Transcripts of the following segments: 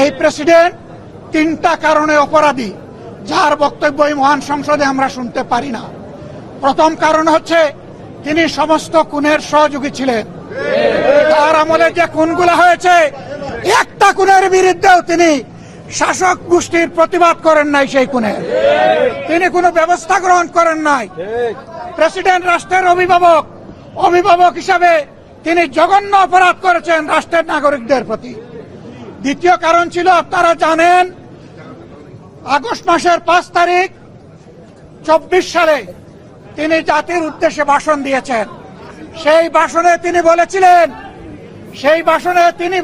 এই প্রেসিডেন্ট তিনটা কারণে অপরাধী, যার বক্তব্য এই মহান সংসদে আমরা শুনতে পারি না। প্রথম কারণ হচ্ছে তিনি সমস্ত খুনের সহযোগী ছিলেন। তার আমলে যে খুনগুলো হয়েছে, একটা খুনের বিরুদ্ধেও তিনি শাসক গোষ্ঠীর প্রতিবাদ করেন নাই। সেই খুনের তিনি কোনো ব্যবস্থা গ্রহণ করেন নাই। প্রেসিডেন্ট রাষ্ট্রের অভিভাবক হিসাবে তিনি জঘন্য অপরাধ করেছেন রাষ্ট্রের নাগরিকদের প্রতি। দ্বিতীয় কারণ ছিল, আপনারা জানেন, আগস্ট মাসের 5 তারিখ 24 সালে তিনি জাতির উদ্দেশ্যে ভাষণ দিয়েছেন। সেই ভাষণে তিনি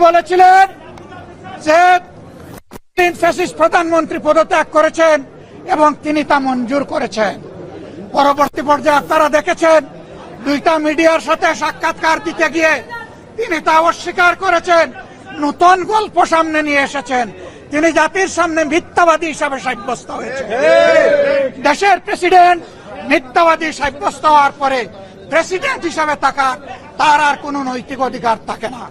বলেছিলেন যে ফ্যাসিস্ট প্রধানমন্ত্রী পদত্যাগ করেছেন এবং তিনি তা মঞ্জুর করেছেন। পরবর্তী পর্যায়ে আপনারা দেখেছেন, 2টা মিডিয়ার সাথে সাক্ষাৎকার দিতে গিয়ে তিনি তা অস্বীকার করেছেন, নতুন গল্প সামনে নিয়ে এসেছেন। তিনি জাতির সামনে মিথ্যাবাদী হিসাবে সাব্যস্ত হয়েছে। দেশের প্রেসিডেন্ট মিথ্যাবাদী সাব্যস্ত হওয়ার পরে প্রেসিডেন্ট হিসাবে তার আর কোন নৈতিক অধিকার থাকে না।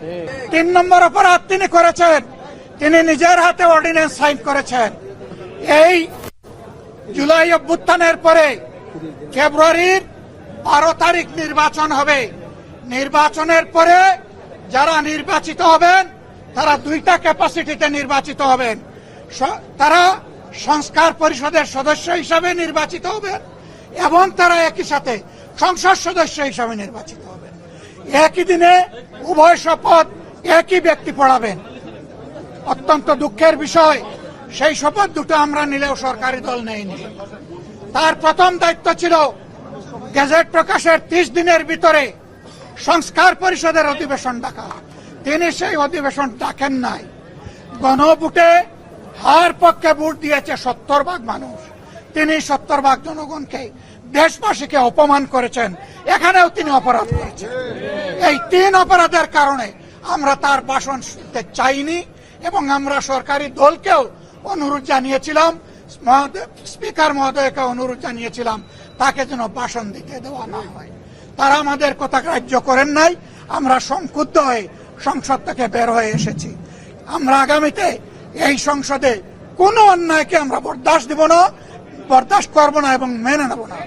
3 নম্বর অপরাধ তিনি করেছেন, তিনি নিজের হাতে অর্ডিন্যান্স সাইন করেছেন। এই জুলাই অভ্যুত্থানের পরে ফেব্রুয়ারির 12 তারিখ নির্বাচন হবে। নির্বাচনের পরে যারা নির্বাচিত হবেন তারা 2টা ক্যাপাসিটিতে নির্বাচিত হবেন। তারা সংস্কার পরিষদের সদস্য হিসাবে নির্বাচিত হবেন এবং তারা একই সাথে সংসদ সদস্য হিসাবে নির্বাচিত হবেন। একই দিনে উভয় শপথ একই ব্যক্তি পড়াবেন। অত্যন্ত দুঃখের বিষয়, সেই শপথ দুটো আমরা নিলেও সরকারি দল নেয়নি। তার প্রথম দায়িত্ব ছিল গেজেট প্রকাশের 30 দিনের ভিতরে সংস্কার পরিষদের অধিবেশন ডাকা। তিনি সেই অধিবেশন ডাকেন নাই। গণভোটে হার পক্ষে ভোট দিয়েছে 70% মানুষ। তিনি 70% জনগণকে, দেশবাসীকে অপমান করেছেন। এখানেও তিনি অপরাধ করেছেন। এই 3 অপরাধের কারণে আমরা তার ভাষণ শুনতে চাইনি এবং আমরা সরকারি দলকেও অনুরোধ জানিয়েছিলাম, স্পিকার মহোদয়কে অনুরোধ জানিয়েছিলাম তাকে যেন ভাষণ দিতে দেওয়া না হয়। তারা আমাদের কথা গ্রাহ্য করেন নাই। আমরা সংক্ষুব্ধ হয়ে সংসদ থেকে বের হয়ে এসেছি। আমরা আগামীতে এই সংসদে কোনো অন্যায়কে আমরা বরদাস্ত করব না এবং মেনে নেব না।